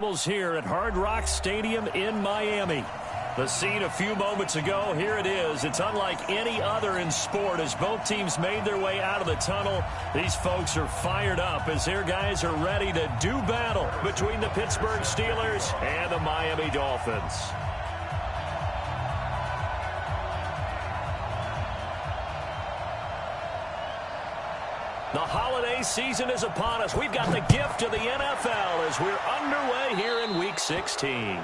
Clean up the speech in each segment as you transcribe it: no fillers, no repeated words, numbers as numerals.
Here at Hard Rock Stadium in Miami. The scene a few moments ago, here it is. It's unlike any other in sport as both teams made their way out of the tunnel. These folks are fired up as their guys are ready to do battle between the Pittsburgh Steelers and the Miami Dolphins. The holiday season is upon us. We've got the gift of the NFL as we're underway here in Week 16.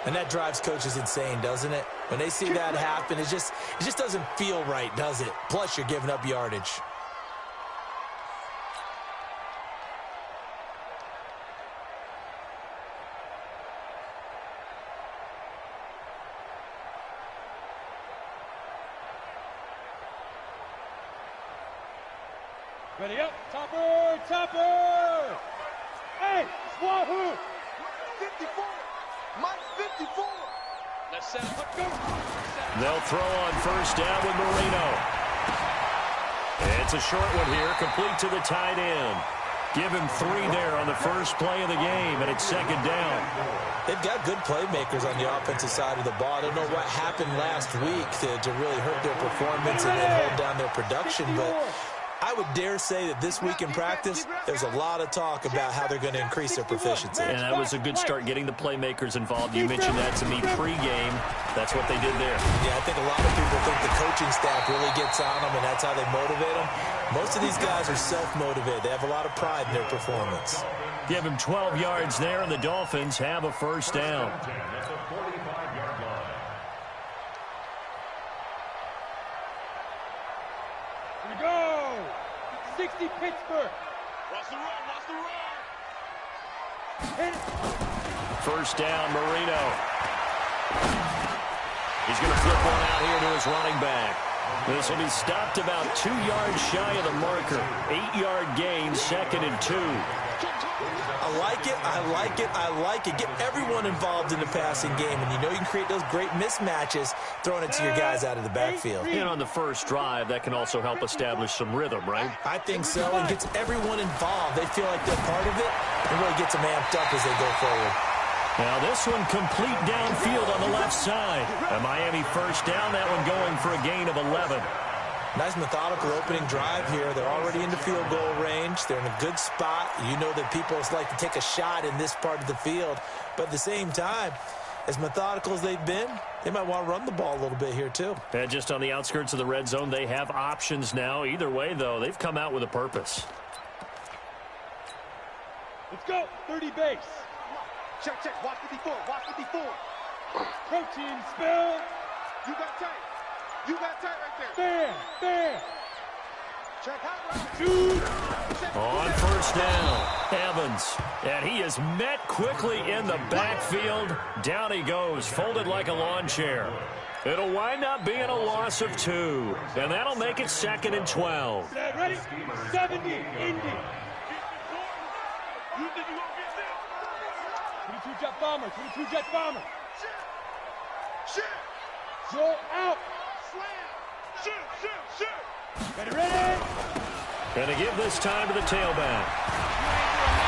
And that drives coaches insane, doesn't it? When they see that happen, it just doesn't feel right, does it? Plus, you're giving up yardage. Ready up, topper, topper! Hey, Wahoo! 54, Mike 54! Let's set up, let's go! They'll throw on first down with Marino. It's a short one here, complete to the tight end. Give him 3 there on the first play of the game, and it's second down. They've got good playmakers on the offensive side of the ball. I don't know what happened last week to really hurt their performance and then hold down their production, but I would dare say that this week in practice, there's a lot of talk about how they're going to increase their proficiency. And that was a good start getting the playmakers involved. You mentioned that to me pregame. That's what they did there. Yeah, I think a lot of people think the coaching staff really gets on them, and that's how they motivate them. Most of these guys are self-motivated. They have a lot of pride in their performance. Give him 12 yards there, and the Dolphins have a first down. Here we go! 60 Pittsburgh. Watch the run, watch the run. Hit it. First down, Marino. He's going to flip one out here to his running back. This will be stopped about 2 yards shy of the marker. 8-yard gain, 2nd and 2. I like it, I like it, I like it. Get everyone involved in the passing game, and you know you can create those great mismatches throwing it to your guys out of the backfield. And on the first drive, that can also help establish some rhythm, right? I think so, and gets everyone involved. They feel like they're part of it, and really gets them amped up as they go forward. Now this one complete downfield on the left side. A Miami first down, that one going for a gain of 11. Nice methodical opening drive here. They're already into field goal range. They're in a good spot. You know that people like to take a shot in this part of the field. But at the same time, as methodical as they've been, they might want to run the ball a little bit here too. And just on the outskirts of the red zone, they have options now. Either way, though, they've come out with a purpose. Let's go, 30 base. Check, check, watch 54, watch 54. Protein spill. You got tight. You got tight right there. Bam, bam. Check out right Shoot. On first down, Evans. And he is met quickly in the backfield. Down he goes, folded like a lawn chair. It'll wind up being a loss of 2. And that'll make it 2nd and 12. Ready? 70, Indy. 22 jet bomber, 22 jet bomber. Shit. Roll out. Slam. Shoot, shoot, shoot. Ready, ready. Going to give this time to the tailback.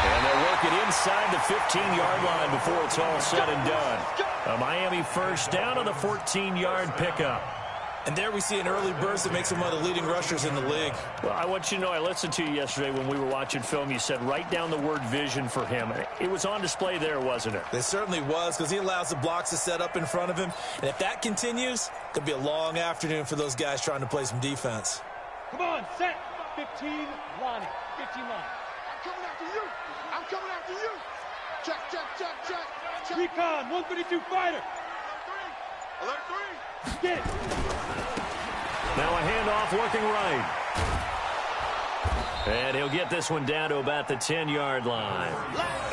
And they'll work it inside the 15-yard line before it's all said and done. A Miami first down on the 14-yard pickup. And there we see an early burst that makes him one of the leading rushers in the league. Well, I want you to know, I listened to you yesterday when we were watching film. You said write down the word vision for him. It was on display there, wasn't it? It certainly was, because he allows the blocks to set up in front of him. And if that continues, it could be a long afternoon for those guys trying to play some defense. Come on, set. 15, Lonnie. 15, Lonnie. I'm coming after you. I'm coming after you. Check, check, check, check. Check. Recon, 132 fighter. Alert 3. Get it. Now a handoff working right. And he'll get this one down to about the 10-yard line.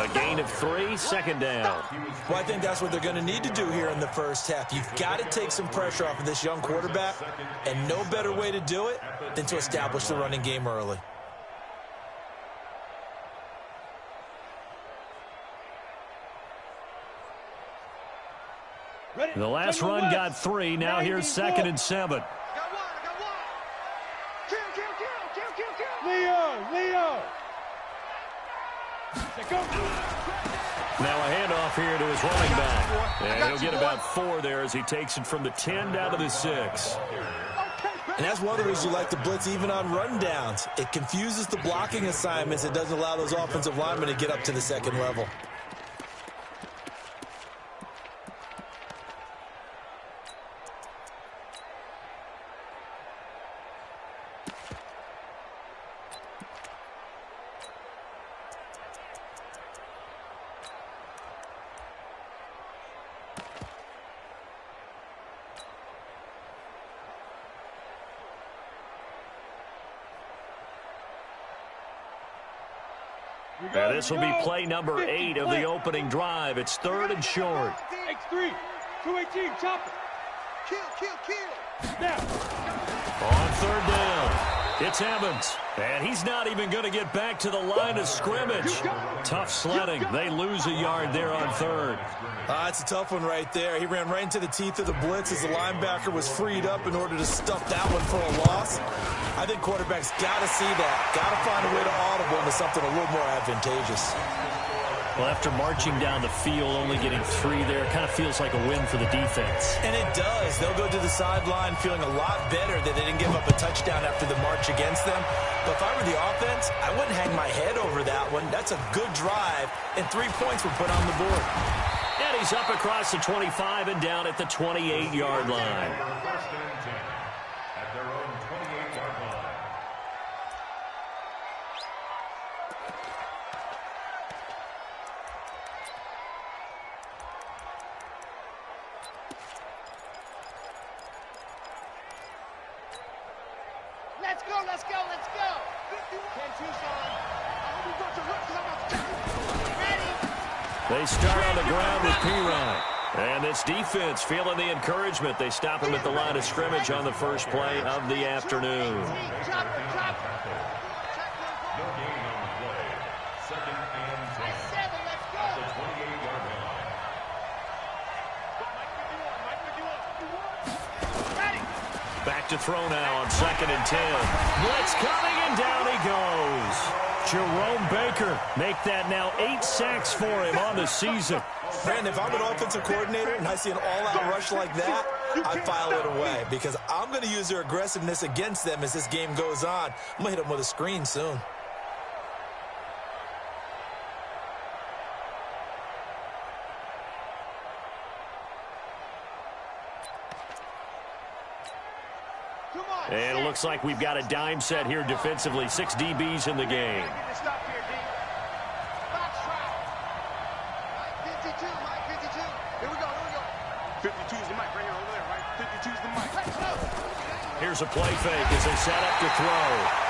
A gain of 3, 2nd down. Well, I think that's what they're going to need to do here in the first half. You've got to take some pressure off of this young quarterback, and no better way to do it than to establish the running game early. The last run got 3. Now here's 2nd and 7. Leo, Leo. Go. Now a handoff here to his running back. And he'll get about 4 there as he takes it from the 10 down to the 6. And that's one of the reasons you like to blitz even on rundowns. It confuses the blocking assignments. It doesn't allow those offensive linemen to get up to the second level. And this will be play number 8 of the opening drive. It's 3rd and short. X3, 218, chopper. Kill. Now. On 3rd down, it's Evans. And he's not even going to get back to the line of scrimmage. Tough sledding. They lose a yard there on 3rd. It's a tough one right there. He ran right into the teeth of the blitz as the linebacker was freed up in order to stuff that one for a loss. I think quarterbacks got to see that. Got to find a way to audible into something a little more advantageous. Well, after marching down the field, only getting 3 there, it kind of feels like a win for the defense. And it does. They'll go to the sideline feeling a lot better that they didn't give up a touchdown after the march against them. But if I were the offense, I wouldn't hang my head over that one. That's a good drive, and 3 points were put on the board. And he's up across the 25 and down at the 28-yard line. Let's go. 10-2's on. They start on the ground with P-Ryan. And this defense feeling the encouragement. They stop him at the line of scrimmage on the first play of the afternoon. Back to throw now on 2nd and 10. Blitz coming, and down he goes. Jerome Baker make that now 8 sacks for him on the season. Brandon, if I'm an offensive coordinator and I see an all-out rush like that, I file it away because I'm going to use their aggressiveness against them as this game goes on. I'm going to hit them with a screen soon. And it looks like we've got a dime set here defensively. 6 DBs in the game. Here's a play fake as they set up to throw.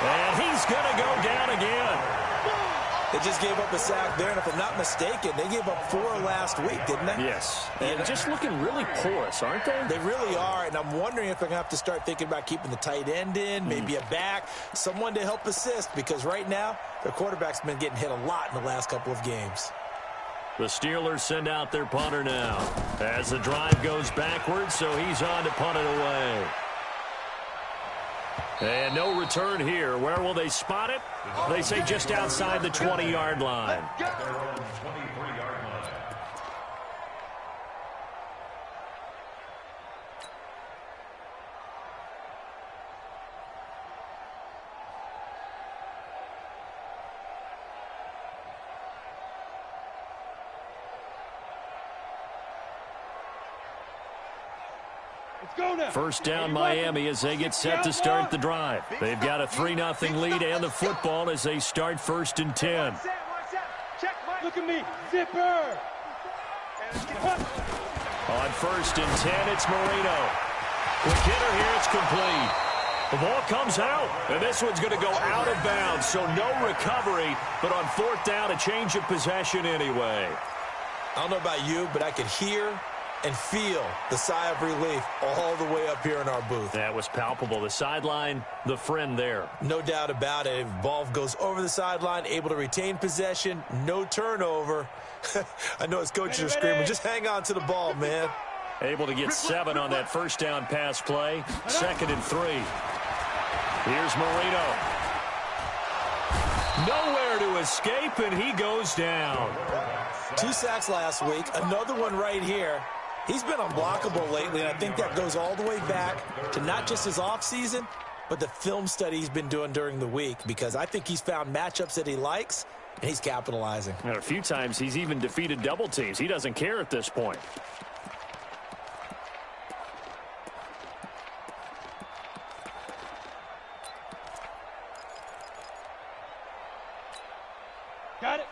And he's going to go down again. They just gave up a sack there, and if I'm not mistaken, they gave up 4 last week, didn't they? Yes. And just looking really porous, aren't they? They really are, and I'm wondering if they're going to have to start thinking about keeping the tight end in, maybe a back, someone to help assist, because right now, their quarterback's been getting hit a lot in the last couple of games. The Steelers send out their punter now as the drive goes backwards, so he's on to punt it away. And no return here. Where will they spot it? They say just outside the 20-yard line. First down Miami as they get set to start the drive. They've got a 3-0 lead and the football as they start 1st and 10. Look at me, zipper. On 1st and 10, it's Marino. Quick hitter here, it's complete. The ball comes out, and this one's going to go out of bounds, so no recovery, but on 4th down, a change of possession anyway. I don't know about you, but I could hear and feel the sigh of relief all the way up here in our booth. That was palpable. The sideline, the friend there. No doubt about it. Ball goes over the sideline, able to retain possession, no turnover. I know his coaches are screaming, just hang on to the ball, man. Able to get 7 on that first down pass play. 2nd and 3. Here's Marino. Nowhere to escape, and he goes down. 2 sacks last week, another one right here. He's been unblockable lately, and I think that goes all the way back to not just his offseason, but the film study he's been doing during the week, because I think he's found matchups that he likes, and he's capitalizing. And a few times he's even defeated double teams. He doesn't care at this point. Got it.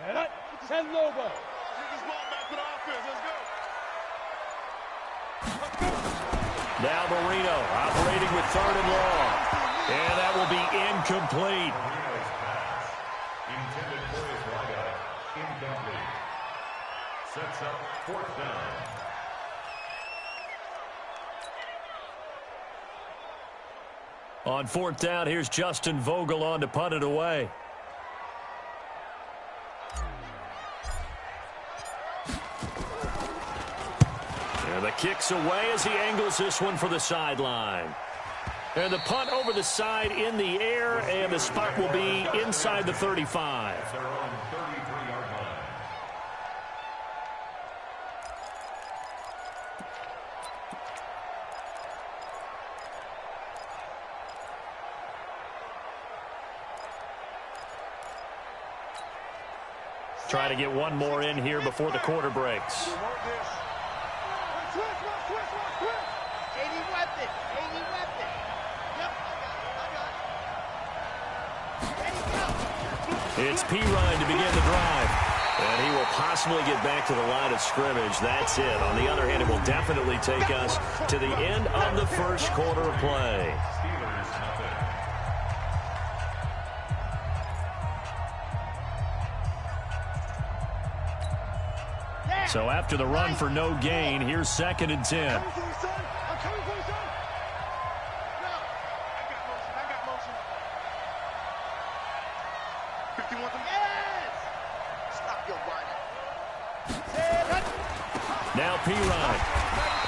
Set up. Send Lobo. Take this ball back for the offense. Let's go. Now Marino operating with 3rd and long. And that will be incomplete. Intended for his wideout. Incomplete. Sets up 4th down. On 4th down, here's Justin Vogel on to punt it away. And the kick's away as he angles this one for the sideline. And the punt over the side in the air, and the spot will be inside the 35. They're on 33-yard line. Trying to get one more in here before the quarter breaks. It's P. Ryan to begin the drive. And he will possibly get back to the line of scrimmage. That's it. On the other hand, it will definitely take us to the end of the first quarter of play. Steelers, nothing. So after the run for no gain, here's 2nd and 10. Now P. Ryan.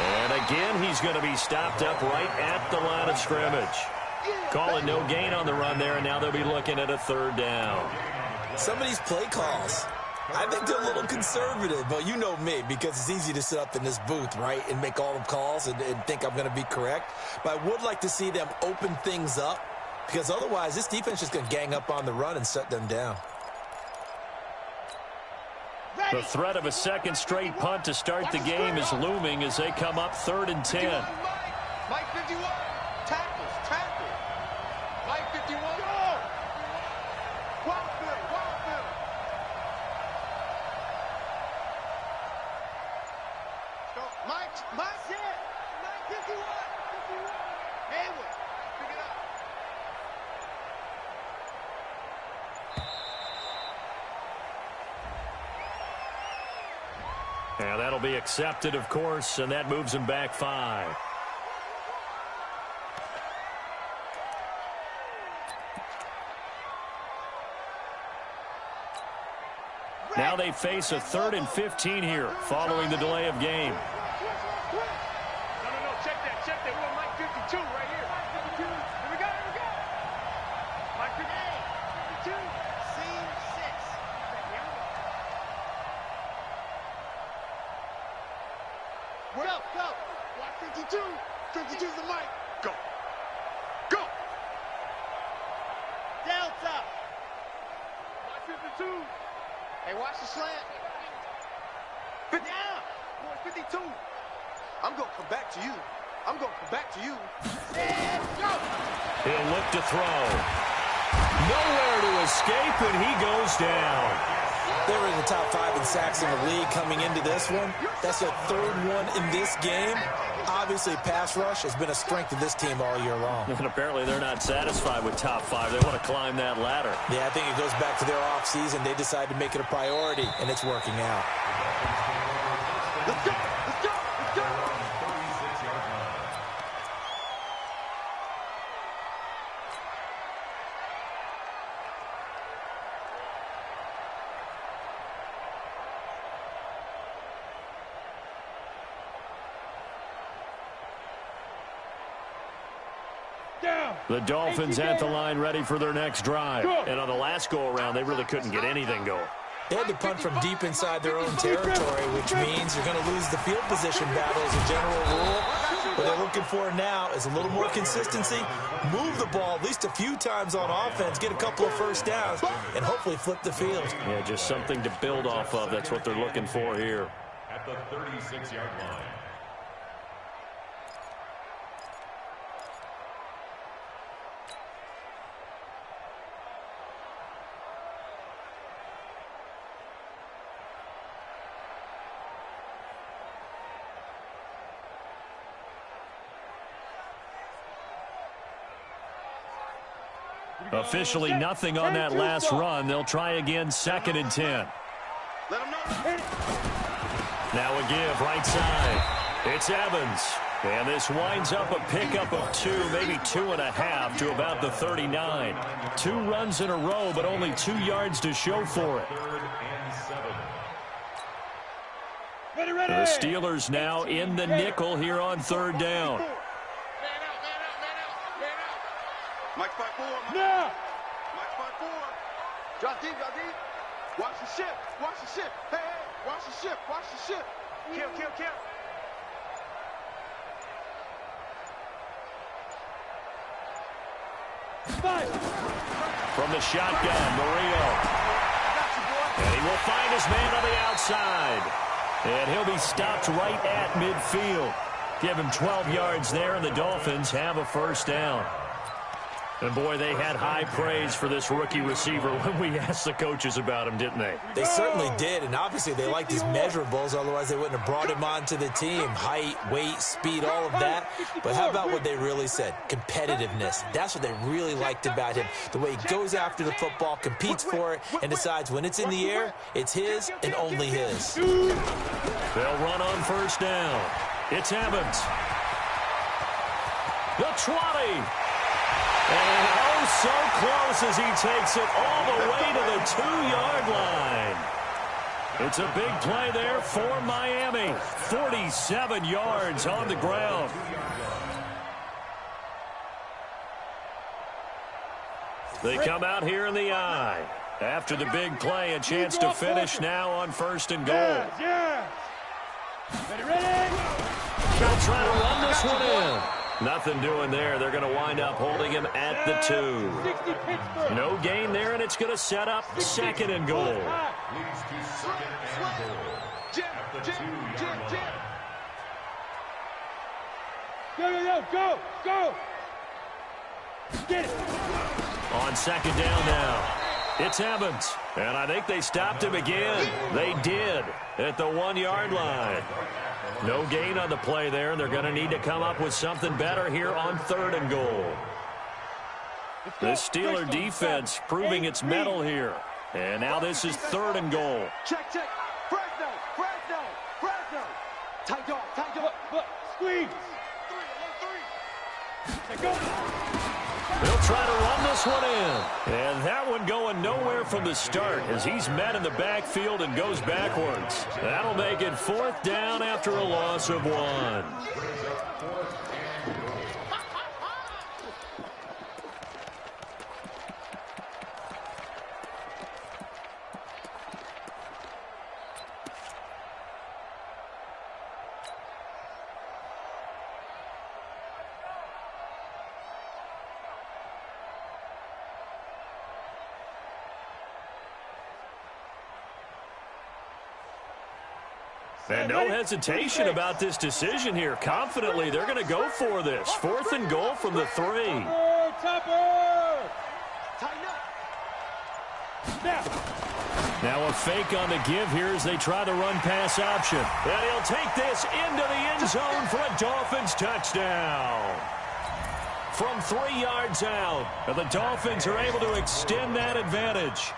And again, he's going to be stopped up right at the line of scrimmage. Calling no gain on the run there, and now they'll be looking at a 3rd down. Some of these play calls, I think they're a little conservative, but you know me, because it's easy to sit up in this booth, right, and make all the calls and think I'm going to be correct. But I would like to see them open things up, because otherwise this defense is going to gang up on the run and shut them down. The threat of a 2nd straight punt to start the game is looming as they come up 3rd and 10. Mike 51. Tackle. Mike 51. Go. Wildfield. Go. Mike. Mike 51. Hayward. Pick it up. And that'll be accepted, of course, and that moves him back 5. Now they face a 3rd and 15 here following the delay of game. No. Check that. We want Mike 52 right here. Mike 52. Here we go. Mike 52. Scene 6. Go. Block 52. 52's the mic. Go. Delta. Mike 52. Hey, watch the slant. Now. Boy, 52. I'm going to come back to you. And go. He'll look to throw. Nowhere to escape, and he goes down. They were in the top 5 in sacks in the league coming into this one. That's their 3rd one in this game. Obviously, pass rush has been a strength of this team all year long. And apparently they're not satisfied with top 5. They want to climb that ladder. Yeah, I think it goes back to their offseason. They decided to make it a priority, and it's working out. Let's go. The Dolphins at the line ready for their next drive. And on the last go-around, they really couldn't get anything going. They had to punt from deep inside their own territory, which means you're going to lose the field position battle as a general rule. What they're looking for now is a little more consistency, move the ball at least a few times on offense, get a couple of first downs, and hopefully flip the field. Yeah, just something to build off of. That's what they're looking for here. At the 36-yard line. Officially nothing on that last run. They'll try again, 2nd and 10. Now a give, right side. It's Evans. And this winds up a pickup of 2, maybe 2.5 to about the 39. 2 runs in a row, but only 2 yards to show for it. The Steelers now in the nickel here on 3rd down. Mike 5-4. Now. Mike 5-4. Drop deep, drop deep. Watch the ship. Watch the ship. Hey, hey. Watch the ship. Watch the ship. Kill, kill, kill. From the shotgun, Murillo. And he will find his man on the outside. And he'll be stopped right at midfield. Give him 12 yards there, and the Dolphins have a first down. And, boy, they had high praise for this rookie receiver when we asked the coaches about him, didn't they? They certainly did, and obviously they liked his measurables, otherwise they wouldn't have brought him onto the team. Height, weight, speed, all of that. But how about what they really said? Competitiveness. That's what they really liked about him. The way he goes after the football, competes for it, and decides when it's in the air, it's his and only his. They'll run on first down. It's Evans. The 20. And oh, so close as he takes it all the way to the 2-yard line. It's a big play there for Miami. 47 yards on the ground. They come out here in the eye. After the big play, a chance to finish now on 1st and goal. Yeah. Ready? They'll try to run this one in. Nothing doing there. They're going to wind up holding him at the 2. No gain there, and it's going to set up 2nd and goal. Leads to 2nd and goal. At the 2-yard line. Go. Get it. On 2nd down now. It's Evans. And I think they stopped him again. They did at the 1-yard line. No gain on the play there, and they're going to need to come up with something better here on 3rd and goal. The Steeler defense proving its mettle here. And now this is 3rd and goal. Check. Fresno. Tight dog. Squeeze. 3-on-3. Go. They'll try to run this one in. And that one going nowhere from the start as he's met in the backfield and goes backwards. That'll make it 4th down after a loss of 1. And no hesitation about this decision here. Confidently, they're going to go for this. 4th and goal from the 3. Topper. Now a fake on the give here as they try the run-pass option. And he'll take this into the end zone for a Dolphins touchdown. From 3 yards out, and the Dolphins are able to extend that advantage.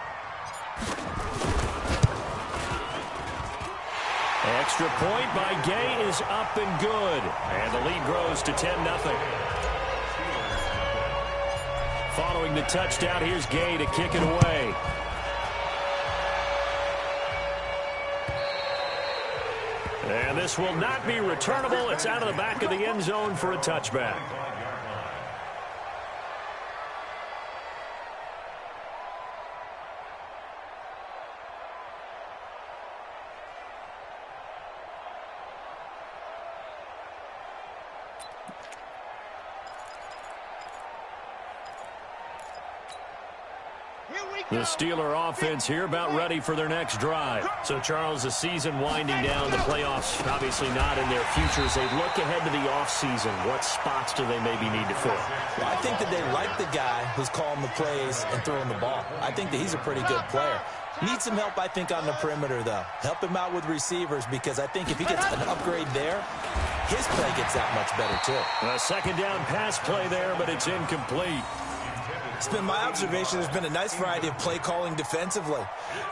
Extra point by Gay is up and good. And the lead grows to 10-0. Following the touchdown, here's Gay to kick it away. And this will not be returnable. It's out of the back of the end zone for a touchback. The Steeler offense here about ready for their next drive. So, Charles, the season winding down, the playoffs obviously not in their futures. They look ahead to the offseason. What spots do they maybe need to fill? Well, I think that they like the guy who's calling the plays and throwing the ball. I think that he's a pretty good player. Needs some help, I think, on the perimeter, though. Help him out with receivers, because I think if he gets an upgrade there, his play gets that much better, too. A second down pass play there, but it's incomplete. It's been my observation there's been a nice variety of play calling defensively.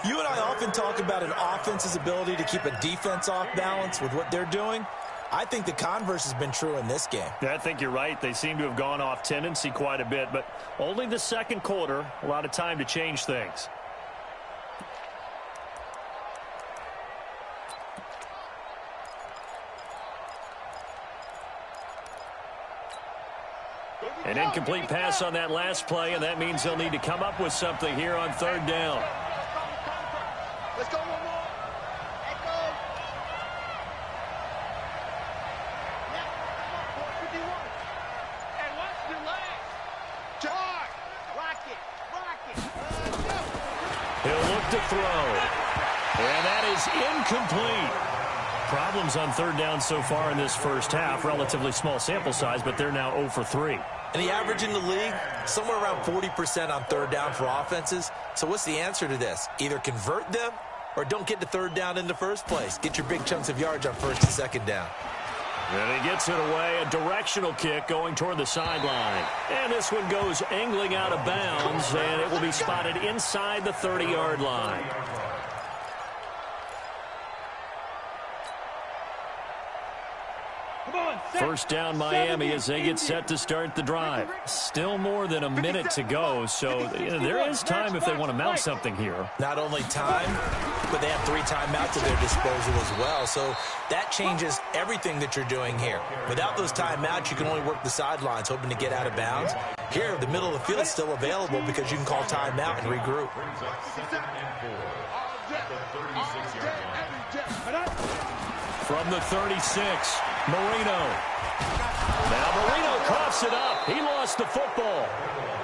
You and I often talk about an offense's ability to keep a defense off balance with what they're doing. I think the converse has been true in this game. Yeah, I think you're right. They seem to have gone off tendency quite a bit, but only the second quarter, a lot of time to change things. An incomplete pass on that last play, and that means they'll need to come up with something here on third down. Let's go one more. Let's go. Yeah, 51. And watch the leg. Charge. Rock it. Rock it. He'll look to throw. And that is incomplete. Problems on third down so far in this first half. Relatively small sample size, but they're now 0 for 3. And the average in the league, somewhere around 40% on third down for offenses. So what's the answer to this? Either convert them or don't get to third down in the first place. Get your big chunks of yards on first and second down. And he gets it away. A directional kick going toward the sideline. And this one goes angling out of bounds, and it will be spotted inside the 30-yard line. First down Miami as they get set to start the drive. Still more than a minute to go, so there is time if they want to mount something here. Not only time, but they have 3 timeouts at their disposal as well, so that changes everything that you're doing here. Without those timeouts, you can only work the sidelines, hoping to get out of bounds. Here, the middle of the field is still available because you can call timeout and regroup. From the 36, Marino. Now Marino coughs it up. He lost the football.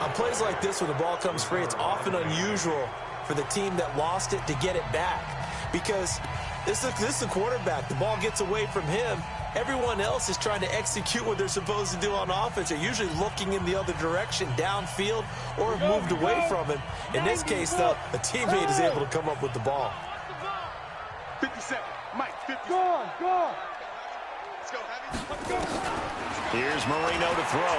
On plays like this where the ball comes free, it's often unusual for the team that lost it to get it back. Because this is the quarterback. The ball gets away from him. Everyone else is trying to execute what they're supposed to do on offense. They're usually looking in the other direction, downfield, or have moved away from him. In this case, though, a teammate is able to come up with the ball. 50 seconds. Mike, 50 Go on, go on. Let's go, Heavy. Let's go. Here's Marino to throw.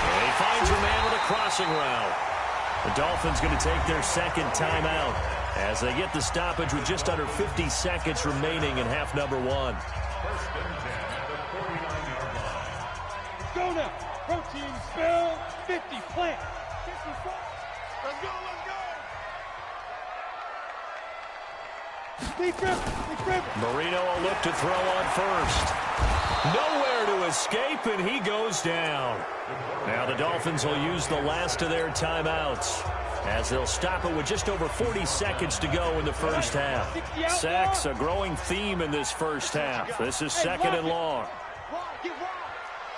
And he finds a man with a crossing route. The Dolphins going to take their second timeout as they get the stoppage with just under 50 seconds remaining in half number 1. First and 10 at the 49-yard line. Go now. Protein spill. 50 plant. 54. Let's go, let's go. Deep grip. Deep grip. Marino will look to throw on first. Nowhere to escape, and he goes down. Now the Dolphins will use the last of their timeouts as they'll stop it with just over 40 seconds to go in the first half. Sacks, a growing theme in this first half. This is second and long. Get wild.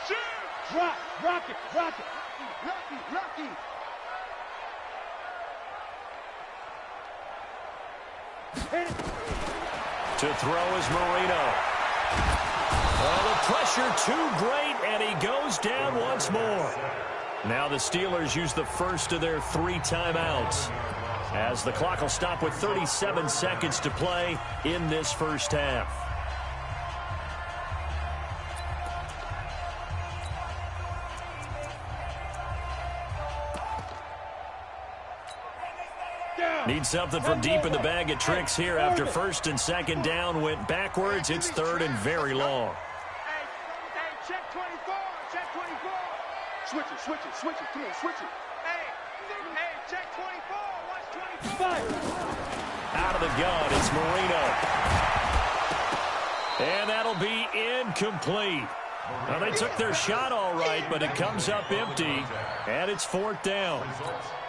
Shoot. Rock. Rock it. Rock it. Lucky. Hit it. To throw is Marino. Oh, the pressure too great, and he goes down once more. Now the Steelers use the first of their 3 timeouts as the clock will stop with 37 seconds to play in this first half. Need something from deep in the bag of tricks here after first and second down went backwards. It's third and very long. Hey, check 24. Check 24. Switch it. Come on, switch it. Hey, check 24. Watch 24. Out of the gun, it's Marino. And that'll be incomplete. Well, they took their shot all right, but it comes up empty, and it's 4th down.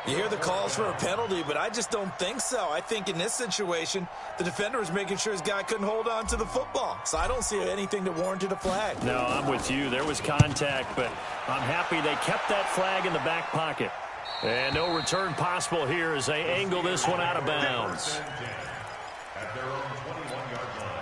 You hear the calls for a penalty, but I just don't think so. I think in this situation, the defender was making sure his guy couldn't hold on to the football. So I don't see anything that warranted a flag. No, I'm with you. There was contact, but I'm happy they kept that flag in the back pocket. And no return possible here as they angle this one out of bounds. At their own 21-yard line.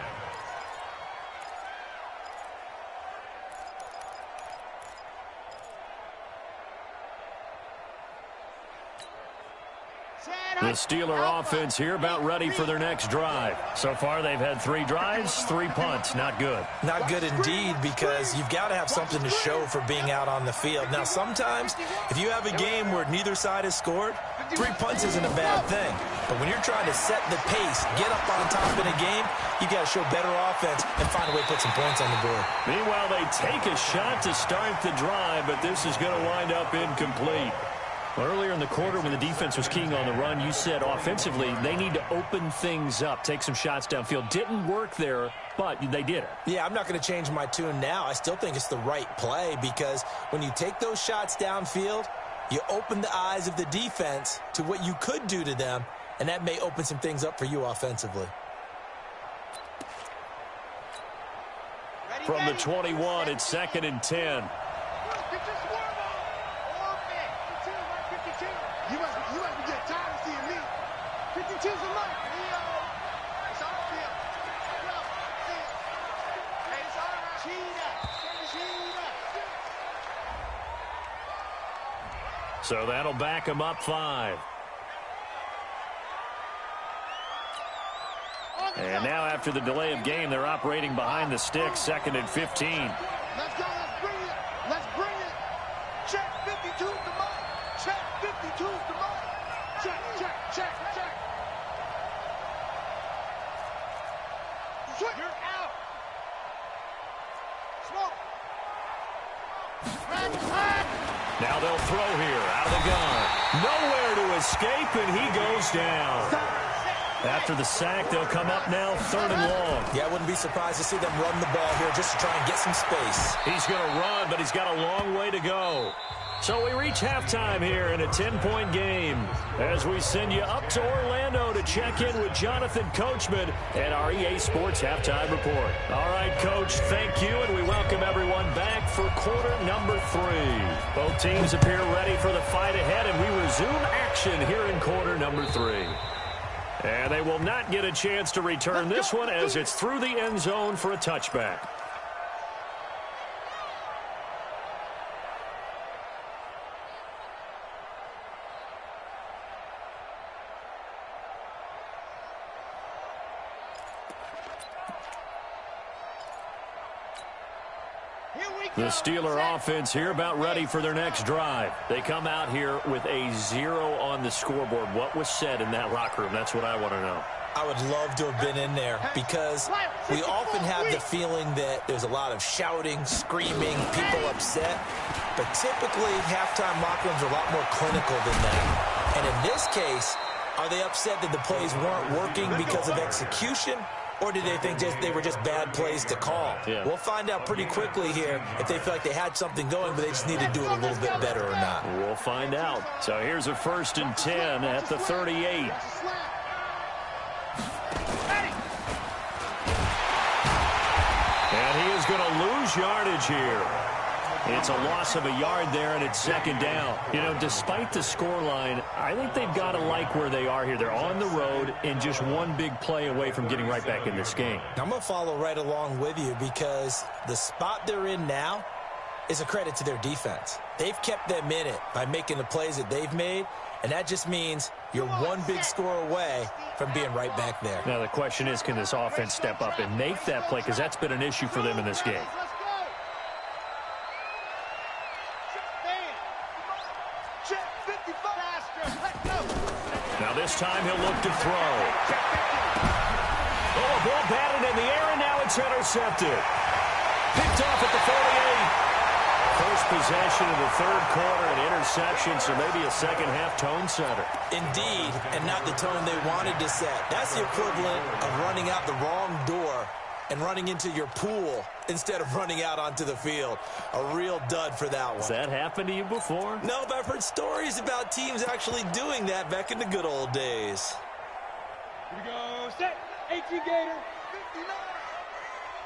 The Steeler offense here about ready for their next drive. So far, they've had 3 drives, 3 punts. Not good. Not good indeed, because you've got to have something to show for being out on the field. Now, sometimes, if you have a game where neither side has scored, 3 punts isn't a bad thing. But when you're trying to set the pace, get up on top in a game, you got to show better offense and find a way to put some points on the board. Meanwhile, they take a shot to start the drive, but this is going to wind up incomplete. Earlier in the quarter when the defense was keying on the run, you said offensively they need to open things up, take some shots downfield. Didn't work there, but they did it. Yeah, I'm not going to change my tune now. I still think it's the right play because when you take those shots downfield, you open the eyes of the defense to what you could do to them, and that may open some things up for you offensively. From the 21, it's 2nd and 10. You must be getting tired of seeing me. 52's a month. Leo. It's all field. It's all right. Cheetah. So that'll back them up 5. And now after the delay of game, they're operating behind the sticks, 2nd and 15. Let's go. Let's bring it. Let's bring it. Check 52's the month. Check 52's the month. Check. Switch. You're out. Smoke. Now they'll throw here, out of the gun. Nowhere to escape, and he goes down. After the sack, they'll come up now 3rd and long. Yeah, I wouldn't be surprised to see them run the ball here just to try and get some space. He's going to run, but he's got a long way to go. So we reach halftime here in a 10-point game as we send you up to Orlando to check in with Jonathan Coachman and our EA Sports Halftime Report. All right, Coach, thank you, and we welcome everyone back for quarter number 3. Both teams appear ready for the fight ahead, and we resume action here in quarter number 3. And they will not get a chance to return this one as it's through the end zone for a touchback. The Steeler offense here about ready for their next drive. They come out here with a 0 on the scoreboard. What was said in that locker room? That's what I want to know. I would love to have been in there because we often have the feeling that there's a lot of shouting, screaming, people upset. But typically, halftime locker rooms are a lot more clinical than that. And in this case, are they upset that the plays weren't working because of execution? Or do they think they were just bad plays to call? Yeah. We'll find out pretty quickly here if they feel like they had something going, but they just need to do it a little bit better or not. We'll find out. So here's a 1st and 10 at the 38. And he is going to lose yardage here. It's a loss of a yard there, and it's 2nd down. You know, despite the scoreline, I think they've got to like where they are here. They're on the road and just one big play away from getting right back in this game. Now, I'm going to follow right along with you because the spot they're in now is a credit to their defense. They've kept them in it by making the plays that they've made, and that just means you're one big score away from being right back there. Now, the question is, can this offense step up and make that play? Because that's been an issue for them in this game. Now this time he'll look to throw. Oh, a ball batted in the air, and now it's intercepted. Picked off at the 48. First possession of the 3rd quarter, an interception, so maybe a second-half tone setter. Indeed, and not the tone they wanted to set. That's the equivalent of running out the wrong door and running into your pool instead of running out onto the field. A real dud for that one. Has that happened to you before? No, but I've heard stories about teams actually doing that back in the good old days. Here we go. Set. 18 Gator. 59.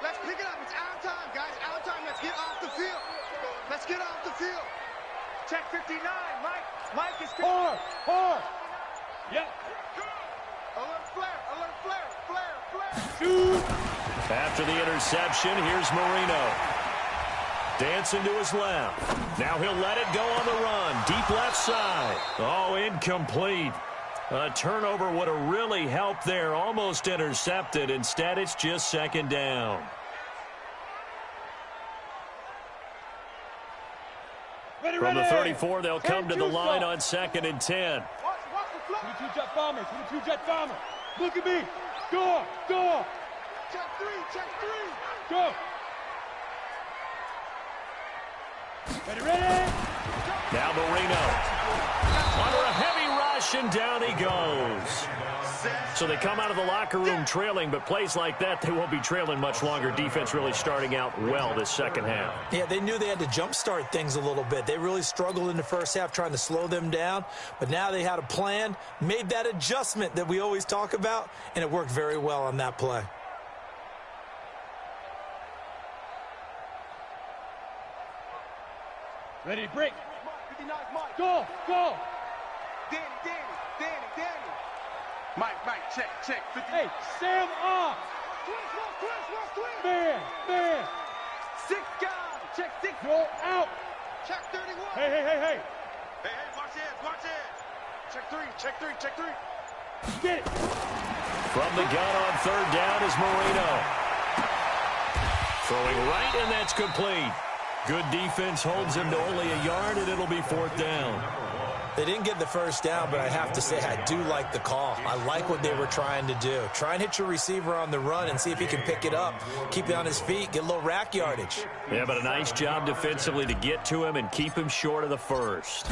Let's pick it up. It's our time, guys. Our time. Let's get off the field. Let's get off the field. Check 59. Mike is... Hard. Yep. Alert flare. Alert flare. Flare. Shoot. After the interception, here's Marino. Dancing to his left. Now he'll let it go on the run. Deep left side. Oh, incomplete. A turnover would have really helped there. Almost intercepted. Instead, it's just second down. From the 34, they'll come to the line on 2nd and 10. Watch the flow. 22 jet bomber. 22 jet bomber. Look at me. Go. Check 3. Go. Ready. Now Marino. Under a heavy rush, and down he goes. So they come out of the locker room trailing, but plays like that, they won't be trailing much longer. Defense really starting out well this second half. Yeah, they knew they had to jumpstart things a little bit. They really struggled in the first half trying to slow them down, but now they had a plan, made that adjustment that we always talk about, and it worked very well on that play. Ready to break. 59 Mike. Go. Danny. Mike, check. 50. Hey, Sam off. Twist. Man. 6 guys. Check 6. Go out. Check 31. Hey. Hey, watch it. Check 3. Get it. From the gun on 3rd down is Marino. Throwing right, and that's complete. Good defense holds him to only a yard, and it'll be 4th down. They didn't get the first down, but I have to say I do like the call. I like what they were trying to do. Try and hit your receiver on the run and see if he can pick it up. Keep it on his feet, get a little rack yardage. Yeah, but a nice job defensively to get to him and keep him short of the first.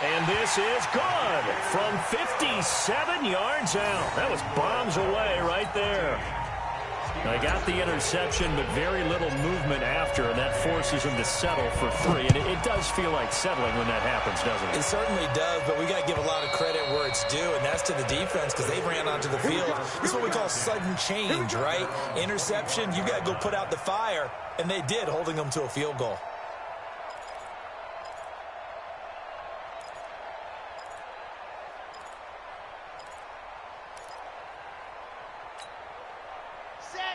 And this is good from 57 yards out. That was bombs away right there. I got the interception, but very little movement after, and that forces him to settle for 3. And it does feel like settling when that happens, doesn't it? It certainly does, but we got to give a lot of credit where it's due, and that's to the defense because they ran onto the field. This is what we call sudden change, right? Interception, you got to go put out the fire, and they did, holding them to a field goal.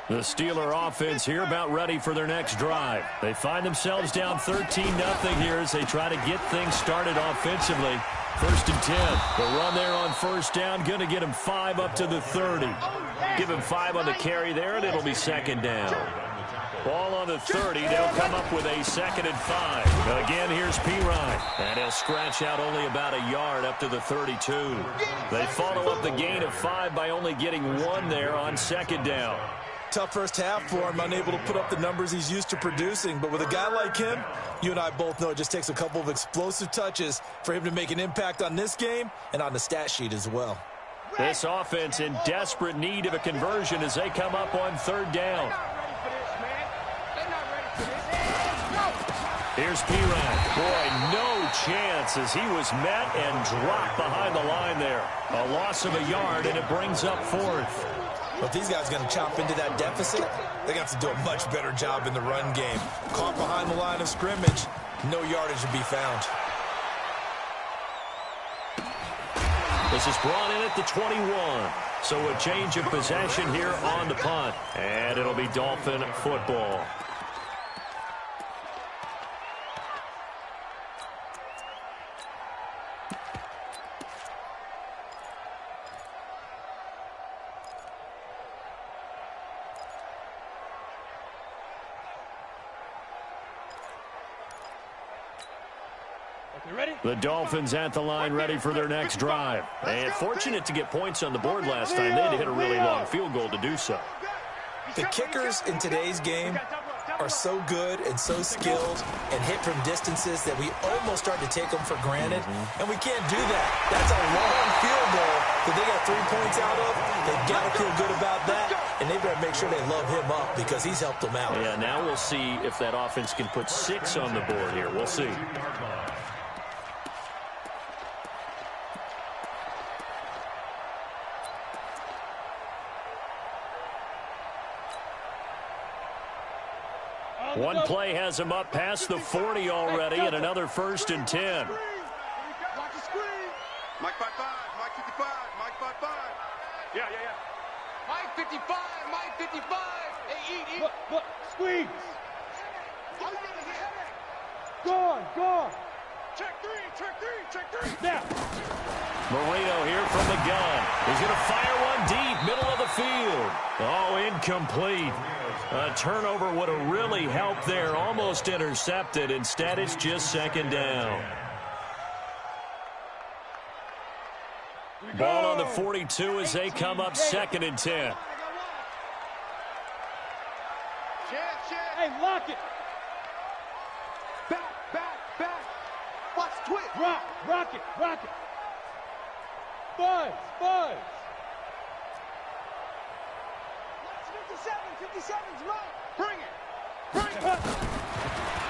The Steeler offense here about ready for their next drive. They find themselves down 13-0 here as they try to get things started offensively. 1st and 10. The run there on 1st down, going to get him 5 up to the 30. Give him 5 on the carry there, and it'll be 2nd down. Ball on the 30. They'll come up with a 2nd and 5. Again, here's P-Ryan. And he'll scratch out only about a yard up to the 32. They follow up the gain of 5 by only getting 1 there on 2nd down. Tough first half for him, unable to put up the numbers he's used to producing. But with a guy like him, you and I both know it just takes a couple of explosive touches for him to make an impact on this game and on the stat sheet as well. This offense in desperate need of a conversion as they come up on 3rd down. Here's P-Ryan. Boy, no chance as he was met and dropped behind the line there. A loss of a yard, and it brings up 4th. But if these guys are going to chop into that deficit, they're going to have to do a much better job in the run game. Caught behind the line of scrimmage, no yardage to be found. This is brought in at the 21. So a change of possession here on the punt. And it'll be Dolphin football. The Dolphins at the line ready for their next drive. And fortunate to get points on the board last time. They had to hit a really long field goal to do so. The kickers in today's game are so good and so skilled and hit from distances that we almost start to take them for granted. And we can't do that. That's a long field goal that they got to 3 points out of, they've got to feel good about that, and they better make sure they love him up because he's helped them out. Yeah, now we'll see if that offense can put 6 on the board here. We'll see. One play has him up past the 40 already, and another 1st and 10. Watch the screen. Mike 5-5, Mike 55, Mike 5-5. Yeah. Mike 55, Mike 55. Hey, eat. Look, squeeze. Go. Check three. Now. Marino here from the gun. He's going to fire one deep, middle of the field. Oh, incomplete. A turnover would have really helped there. Almost intercepted. Instead, it's just 2nd down. Ball on the 42 as they come up 2nd and 10. Hey, lock it. Back. Watch twist. Rock it. Buzz. 57's right. Bring it.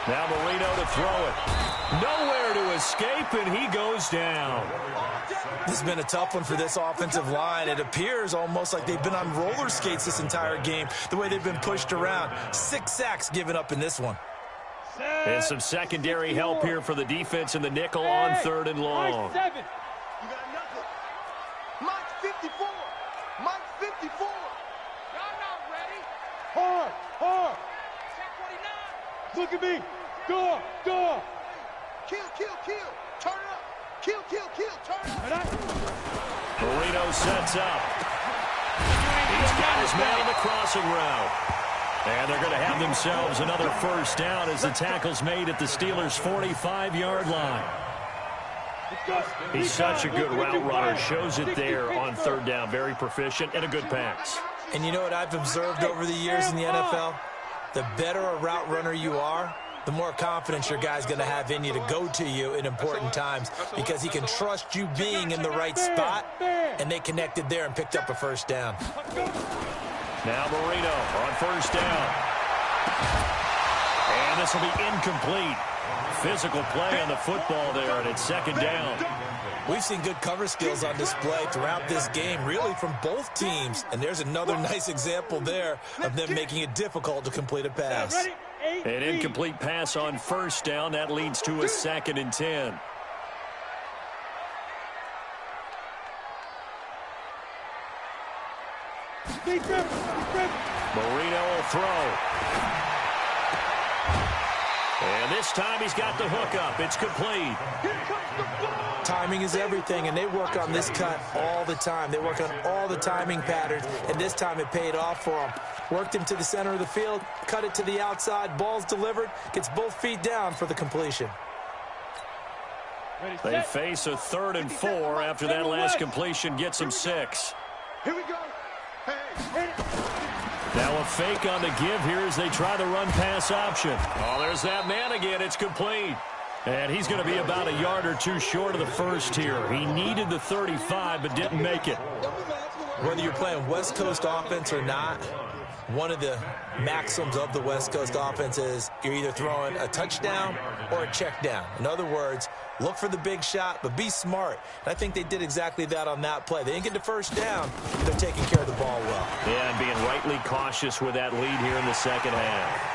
Now Marino to throw it. Nowhere to escape, and he goes down. This has been a tough one for this offensive line. It appears almost like they've been on roller skates this entire game, the way they've been pushed around. 6 sacks given up in this one. And some secondary help here for the defense in the nickel on 3rd and long. Mike 7. You got nothing. Mike 54. Mike 54. Y'all not ready. Hard. Check 49. Look at me. Go. Kill. Turn it up. Kill. Turn it up. Marino sets up. He's got his man on the crossing route. And they're going to have themselves another 1st down as the tackle's made at the Steelers' 45-yard line. He's such a good route runner. Shows it there on 3rd down. Very proficient and a good pass. And you know what I've observed over the years in the NFL? The better a route runner you are, the more confidence your guy's going to have in you to go to you in important times because he can trust you being in the right spot, and they connected there and picked up a 1st down. Now Marino on 1st down. And this will be incomplete. Physical play on the football there, and it's 2nd down. We've seen good cover skills on display throughout this game, really from both teams. And there's another nice example there of them making it difficult to complete a pass. An incomplete pass on 1st down. That leads to a 2nd and 10. Marino will throw. And this time he's got the hook up. It's complete. Timing is everything, and they work on this cut all the time. They work on all the timing patterns, and this time it paid off for them. Worked him to the center of the field, cut it to the outside, ball's delivered, gets both feet down for the completion. They face a 3rd and 4 after that last completion gets them 6. Here we go. Hey. Now a fake on the give here as they try the run-pass option. Oh, there's that man again. It's complete. And he's going to be about a yard or 2 short of the 1st here. He needed the 35 but didn't make it. Whether you're playing West Coast offense or not, one of the maxims of the West Coast offense is you're either throwing a touchdown or a check down. In other words, look for the big shot, but be smart. And I think they did exactly that on that play. They didn't get the 1st down, but they're taking care of the ball well. Yeah, and being rightly cautious with that lead here in the 2nd half.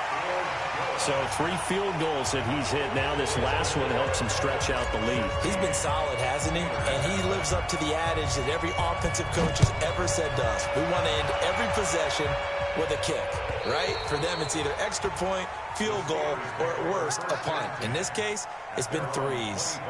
So 3 field goals that he's hit now. This last one helps him stretch out the lead. He's been solid, hasn't he? And he lives up to the adage that every offensive coach has ever said to us. We want to end every possession with a kick, right? For them, it's either extra point, field goal, or at worst, a punt. In this case, it's been 3s.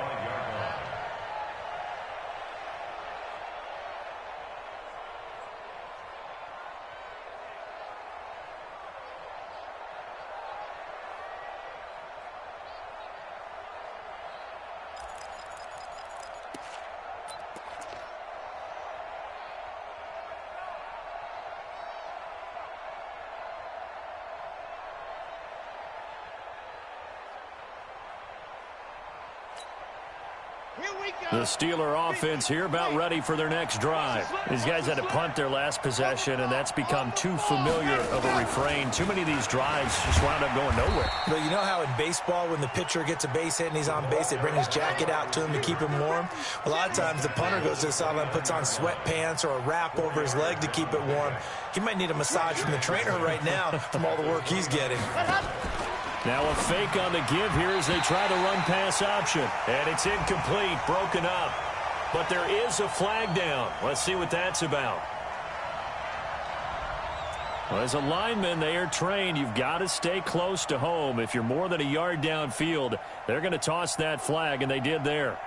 The Steeler offense here about ready for their next drive. These guys had to punt their last possession, and that's become too familiar of a refrain. Too many of these drives just wound up going nowhere. Well, you know how in baseball, when the pitcher gets a base hit and he's on base, they bring his jacket out to him to keep him warm? A lot of times the punter goes to the sideline, puts on sweatpants or a wrap over his leg to keep it warm. He might need a massage from the trainer right now from all the work he's getting. Now a fake on the give here as they try the run-pass option. And it's incomplete, broken up. But there is a flag down. Let's see what that's about. Well, as a lineman, they are trained. You've got to stay close to home. If you're more than a yard downfield, they're going to toss that flag, and they did there.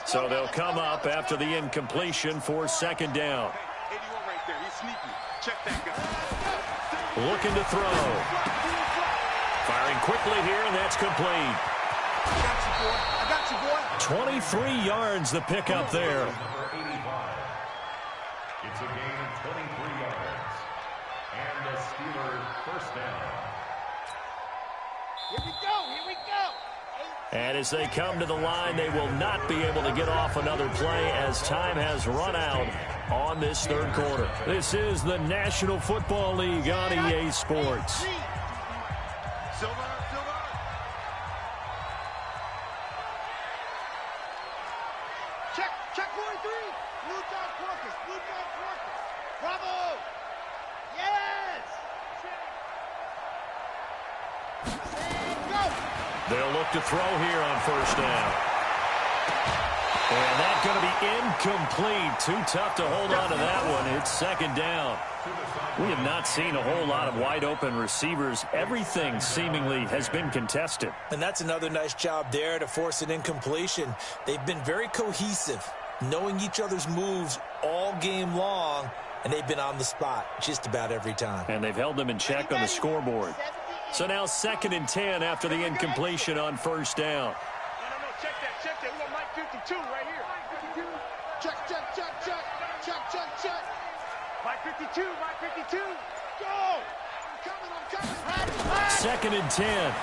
So they'll come up after the incompletion for second down. 81 right there. He's sneaky. Check that guy. Looking to throw. Firing quickly here, and that's complete. I got you, boy. 23 yards the pickup there. Number 85. It's a gain of 23 yards. And the Steelers first down. Here we go. And as they come to the line, they will not be able to get off another play as time has run out on this third quarter. This is the National Football League on EA Sports. Silver. Check 43. Blue Dog Quarkus. Bravo. Yes. And go. They'll look to throw here on first down. And that's going to be incomplete. Too tough to hold on to that one. It's second down. We have not seen a whole lot of wide open receivers. Everything seemingly has been contested. And that's another nice job there to force an incompletion. They've been very cohesive, knowing each other's moves all game long, and they've been on the spot just about every time. And they've held them in check on the scoreboard. So now 2nd and 10 after the incompletion on first down. No. Check that. We got Mike 52 right here. Check. Mike 52. Go. I'm coming. 2nd and 10.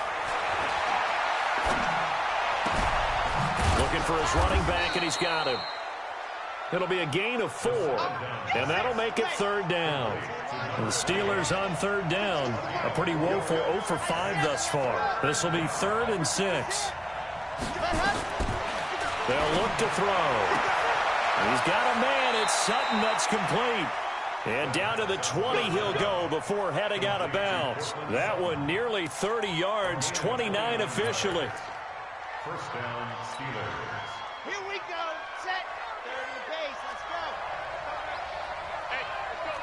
Looking for his running back, and he's got him. It'll be a gain of 4, and that'll make it third down. And the Steelers on third down, a pretty woeful 0 for 5 thus far. This will be 3rd and 6. They'll look to throw. He's got a man. It's Sutton that's complete. And down to the 20 he'll go before heading out of bounds. That one nearly 30 yards, 29 officially. First down, Steelers. Here we go. Set. They're in the base. Let's go. Hey, let's go.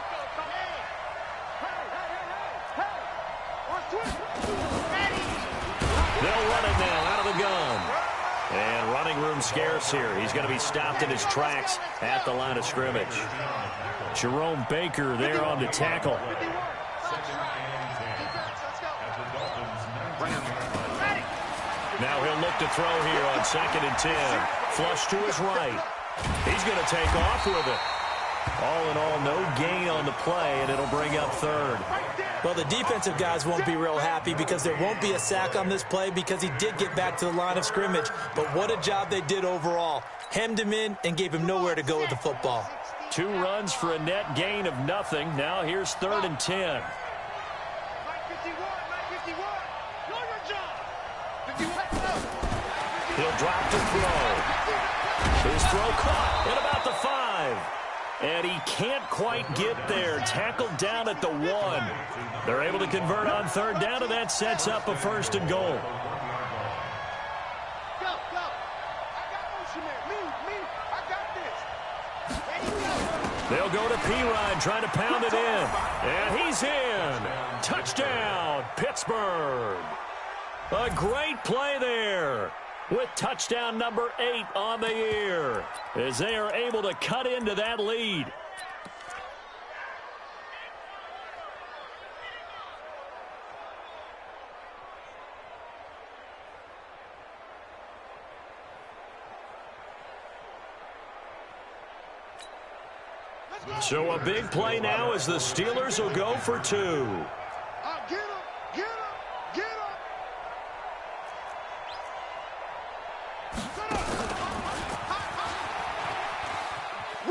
Hey. On switch. Ready. They'll run it now out of the gun. And running room scarce here. He's going to be stopped in his tracks at the line of scrimmage. Jerome Baker there on the tackle. Now he'll look to throw here on 2nd and 10. Flush to his right. He's going to take off with it. All in all, no gain on the play, and it'll bring up 3rd. Well, the defensive guys won't be real happy because there won't be a sack on this play because he did get back to the line of scrimmage. But what a job they did overall. Hemmed him in and gave him nowhere to go with the football. 2 runs for a net gain of nothing. Now here's 3rd and 10. Mike 51. Know your job. 51. He'll drop to throw. His throw caught at about the 5. And he can't quite get there. Tackled down at the 1. They're able to convert on 3rd down, and that sets up a 1st and goal. Go. I got motion there. Me. I got this. Ready, go. They'll go to P-Ryan, trying to pound it in. And he's in. Touchdown, Pittsburgh. A great play there, with touchdown number 8 on the year, as they are able to cut into that lead. So a big play now as the Steelers will go for 2. Get him! Get him! Get him!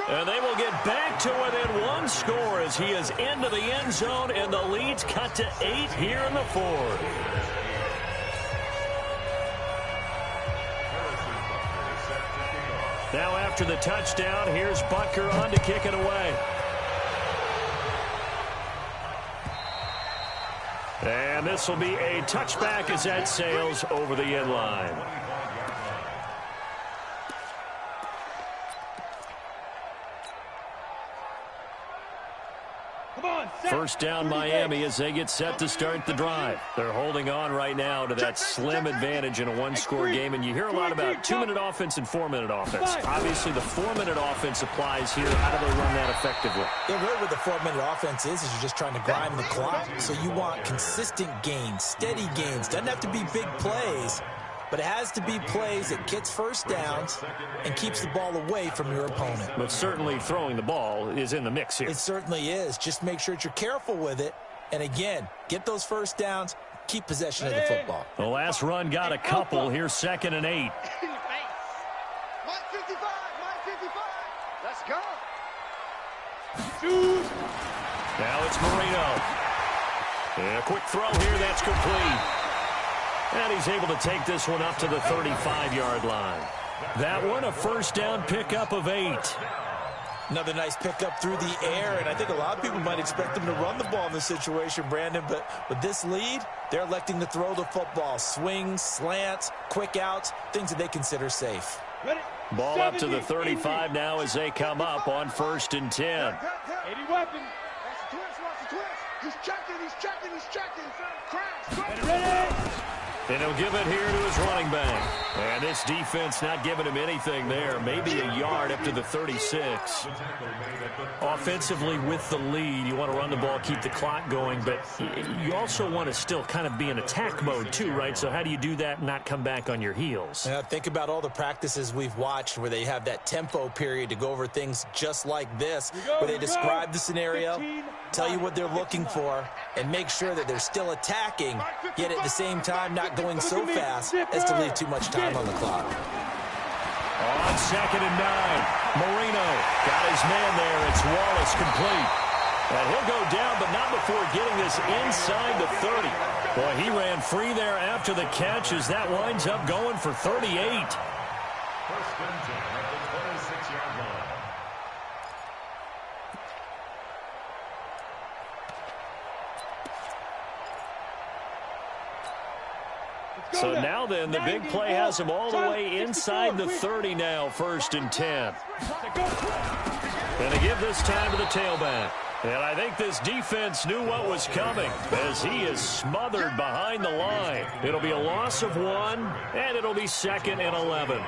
And they will get back to within 1 score as he is into the end zone, and the lead's cut to 8 here in the 4th. Now after the touchdown, here's Butker on to kick it away. And this will be a touchback as that sails over the end line. First down Miami as they get set to start the drive. They're holding on right now to that slim advantage in a 1-score game, and you hear a lot about 2-minute offense and 4-minute offense. Obviously, the 4-minute offense applies here. How do they run that effectively? Yeah, really what the 4-minute offense is you're just trying to grind the clock. So you want consistent gains, steady gains. Doesn't have to be big plays, but it has to be plays that gets first downs and keeps the ball away from your opponent. But certainly throwing the ball is in the mix here. It certainly is. Just make sure that you're careful with it. And again, get those first downs, keep possession of the football. The last run got a couple. Here's 2nd and 8. Mike 55, Mike 55. Let's go. Shoot. Now it's Marino. And a quick throw here, that's complete. And he's able to take this one up to the 35-yard line. That one, a first down pickup of 8. Another nice pickup through the air, and I think a lot of people might expect them to run the ball in this situation, Brandon, but with this lead, they're electing to throw the football. Swings, slants, quick outs, things that they consider safe. Ball up to the 35 now as they come up on 1st and 10. 80 weapon. Watch the twist, watch the twist. He's checking, he's checking, he's checking. Crash, ready. And he'll give it here to his running back. And this defense not giving him anything there. Maybe a yard up to the 36. Offensively with the lead, you want to run the ball, keep the clock going, but you also want to still kind of be in attack mode too, right? So how do you do that and not come back on your heels? Yeah, think about all the practices we've watched where they have that tempo period to go over things just like this, where they describe the scenario, tell you what they're looking for, and make sure that they're still attacking, yet at the same time not going so fast as to leave too much time on the clock. On 2nd and 9, Marino got his man there. It's Wallace complete. And he'll go down, but not before getting this inside the 30. Boy, he ran free there after the catch as that winds up going for 38. First and 10 at the 26-yard line. So now then, the big play has him all the way inside the 30 now, 1st and 10. And they give this time to the tailback. And I think this defense knew what was coming as he is smothered behind the line. It'll be a loss of 1, and it'll be 2nd and 11.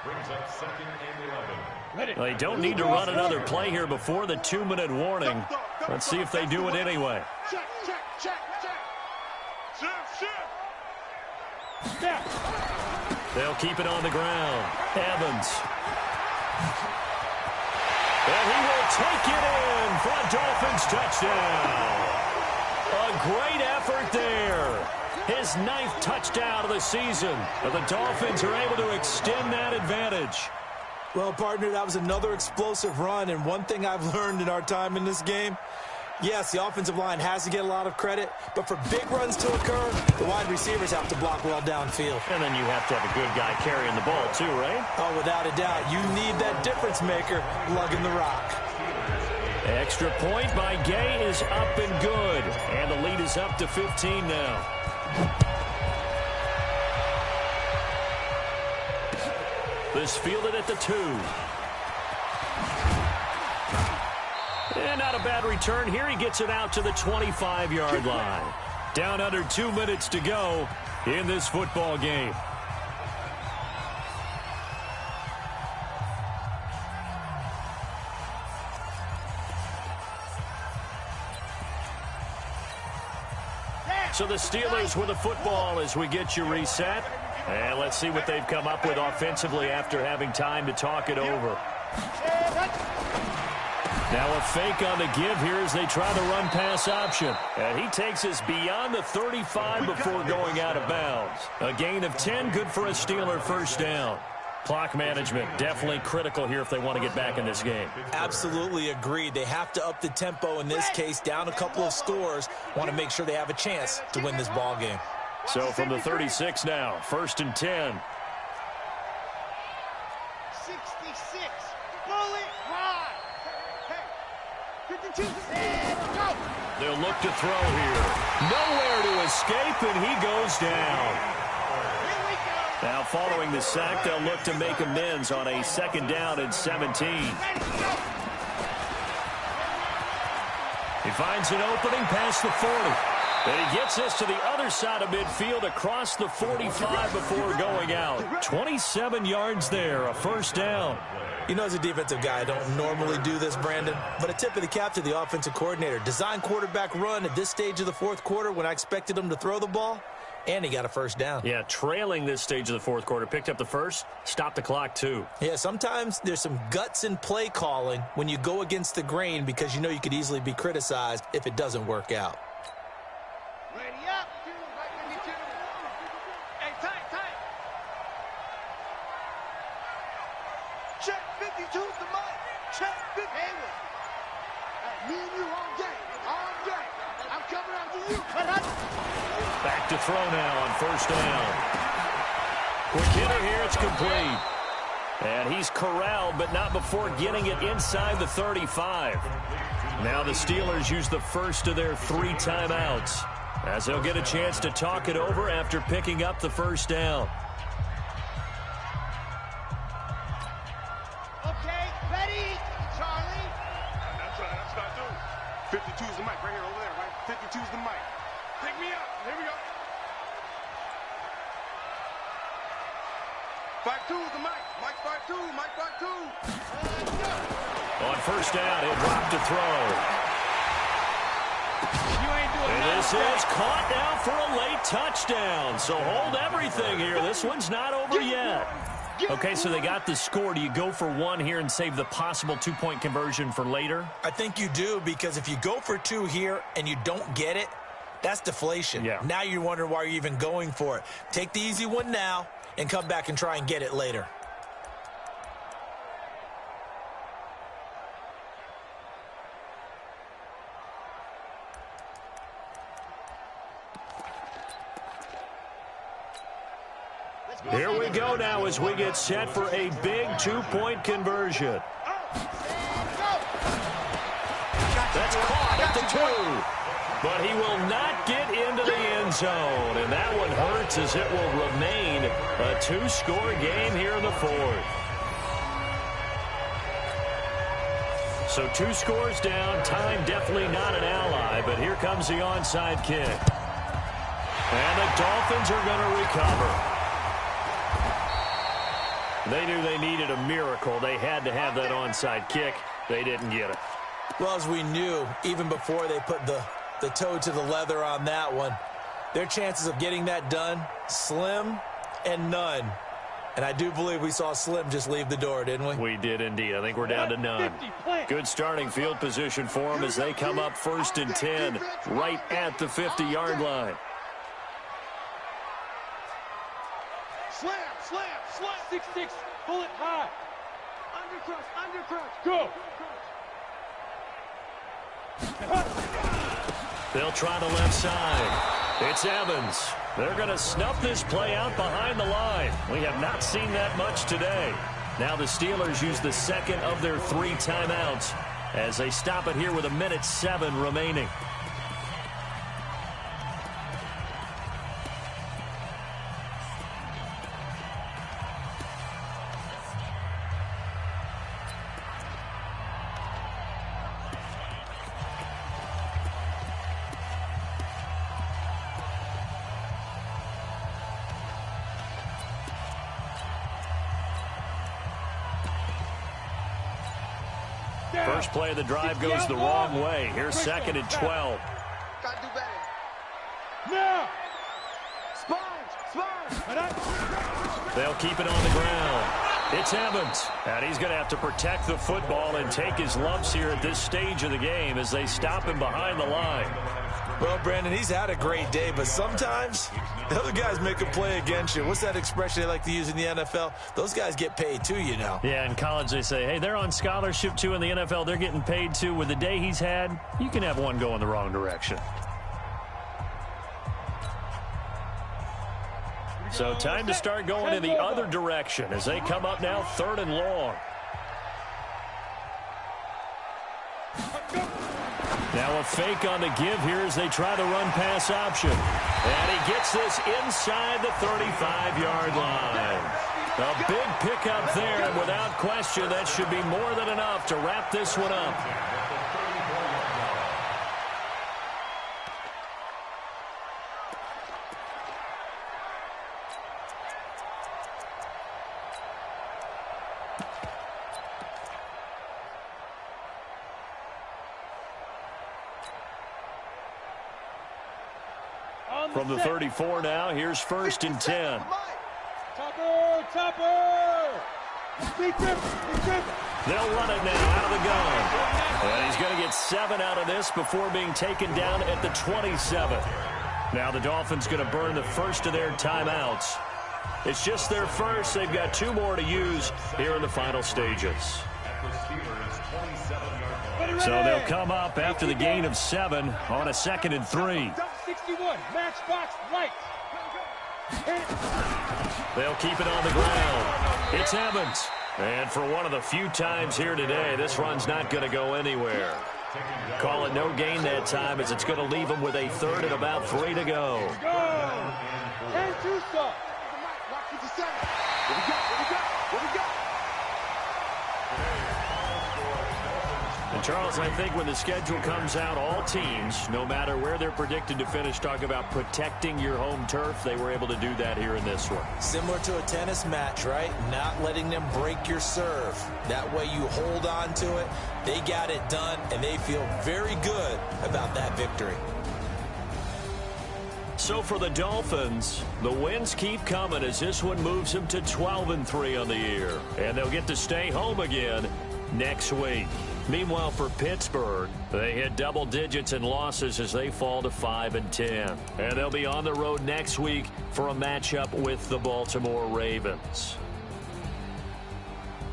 Brings up 2nd and 11. They don't need to run another play here before the 2-minute warning. Let's see if they do it anyway. Check, check, check, check. Shift, shift. They'll keep it on the ground. Evans. And he will take it in for a Dolphins touchdown. A great effort there. His 9th touchdown of the season. But the Dolphins are able to extend that advantage. Well, partner, that was another explosive run, and one thing I've learned in our time in this game, yes, the offensive line has to get a lot of credit, but for big runs to occur, the wide receivers have to block well downfield. And then you have to have a good guy carrying the ball too, right? Oh, without a doubt. You need that difference maker lugging the rock. Extra point by Gay is up and good. And the lead is up to 15 now. This fielded at the 2. And not a bad return here. He gets it out to the 25-yard line. Down under 2 minutes to go in this football game. So the Steelers with the football as we get you reset. And let's see what they've come up with offensively after having time to talk it over. Now a fake on the give here as they try the run pass option. And he takes us beyond the 35 before going out of bounds. A gain of 10, good for a Steeler first down. Clock management definitely critical here if they want to get back in this game. Absolutely agreed. They have to up the tempo in this case, down a couple of scores. Want to make sure they have a chance to win this ball game. So from the 36 now, 1st and 10. 66. Bullet high. Hey. 52. And go. They'll look to throw here. Nowhere to escape, and he goes down. Now following the sack, they'll look to make amends on a 2nd down and 17. He finds an opening past the 40. And he gets this to the other side of midfield across the 45 before going out. 27 yards there, a first down. You know, as a defensive guy, I don't normally do this, Brandon, but a tip of the cap to the offensive coordinator. Design quarterback run at this stage of the 4th quarter when I expected him to throw the ball, and he got a first down. Yeah, trailing this stage of the 4th quarter. Picked up the first, stopped the clock too. Yeah, sometimes there's some guts in play calling when you go against the grain because you know you could easily be criticized if it doesn't work out. Ready up. 52. Hey, tight. Check 52's the mic. Check 50. Hey, me and you all day. I'm coming after you. Back to throw now on 1st down. Quick hitter here, it's complete. And he's corralled, but not before getting it inside the 35. Now the Steelers use the first of their 3 timeouts, as they'll get a chance to talk it over after picking up the first down. Okay, ready, Charlie. That's what I do. 52's the mic right here over there, right? 52's the mic. Pick me up. Here we go. 52's the mic. Mike 52. Mike 52. On 1st down, he'll drop to throw. And this is caught now for a late touchdown. So hold everything here. This one's not over yet. Okay, so they got the score. Do you go for 1 here and save the possible 2-point conversion for later? I think you do, because if you go for 2 here and you don't get it, that's deflation. Yeah. Now you're wondering why you're even going for it. Take the easy one now and come back and try and get it later. Here we go now as we get set for a big 2-point conversion. That's caught at the 2. But he will not get into the end zone. And that one hurts as it will remain a 2-score game here in the 4th. So 2 scores down. Time definitely not an ally. But here comes the onside kick. And the Dolphins are going to recover. They knew they needed a miracle. They had to have that onside kick. They didn't get it. Well, as we knew, even before they put the toe to the leather on that one, their chances of getting that done, slim and none. And I do believe we saw Slim just leave the door, didn't we? We did indeed. I think we're down to none. Good starting field position for them as they come up 1st and 10 right at the 50-yard line. Slam. 6-6, pull it high. Undercrouch, go. They'll try the left side. It's Evans. They're going to snuff this play out behind the line. We have not seen that much today. Now the Steelers use the 2nd of their 3 timeouts as they stop it here with 1:07 remaining. First play of the drive goes the wrong way. Here's 2nd and 12. Gotta do better. Now. Sponge. They'll keep it on the ground. It's Evans, and he's going to have to protect the football and take his lumps here at this stage of the game as they stop him behind the line. Well, Brandon, he's had a great day, but sometimes the other guys make a play against you. What's that expression they like to use in the NFL? Those guys get paid too, you know. Yeah, in college they say, hey, they're on scholarship too. In the NFL, they're getting paid too. With the day he's had, you can have one go in the wrong direction. So time to start going in the other direction as they come up now 3rd and long. Now a fake on the give here as they try the run-pass option. And he gets this inside the 35-yard line. A big pickup there, and without question, that should be more than enough to wrap this one up. From the 34 now, here's 1st and 10. Topper! They'll run it now out of the gun. And he's going to get 7 out of this before being taken down at the 27. Now the Dolphins going to burn the first of their timeouts. It's just their first. They've got 2 more to use here in the final stages. So they'll come up after the gain of 7 on a 2nd and 3. 61, matchbox lights. They'll keep it on the ground. It's Evans. And for one of the few times here today, this run's not going to go anywhere. Call it no gain that time as it's going to leave them with a 3rd and about 3 to go. And 2 stop. What we got? And Charles, I think when the schedule comes out, all teams, no matter where they're predicted to finish, talk about protecting your home turf. They were able to do that here in this one. Similar to a tennis match, right? Not letting them break your serve. That way you hold on to it. They got it done, and they feel very good about that victory. So for the Dolphins, the wins keep coming as this one moves them to 12-3 on the year. And they'll get to stay home again next week. Meanwhile, for Pittsburgh, they hit double digits in losses as they fall to 5-10. And they'll be on the road next week for a matchup with the Baltimore Ravens.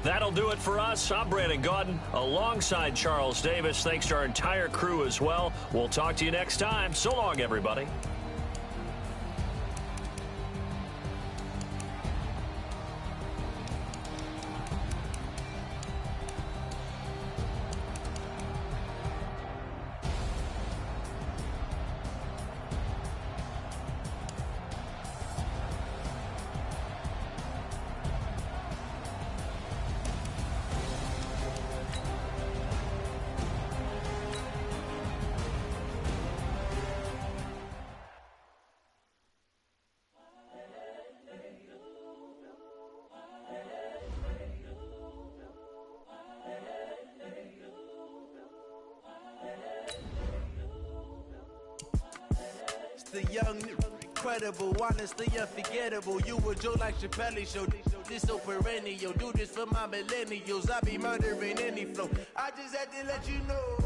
That'll do it for us. I'm Brandon Gaudin alongside Charles Davis. Thanks to our entire crew as well. We'll talk to you next time. So long, everybody. The young, incredible, honestly unforgettable. You a Joe like Chappelle show. This so perennial. Do this for my millennials. I be murdering any flow. I just had to let you know.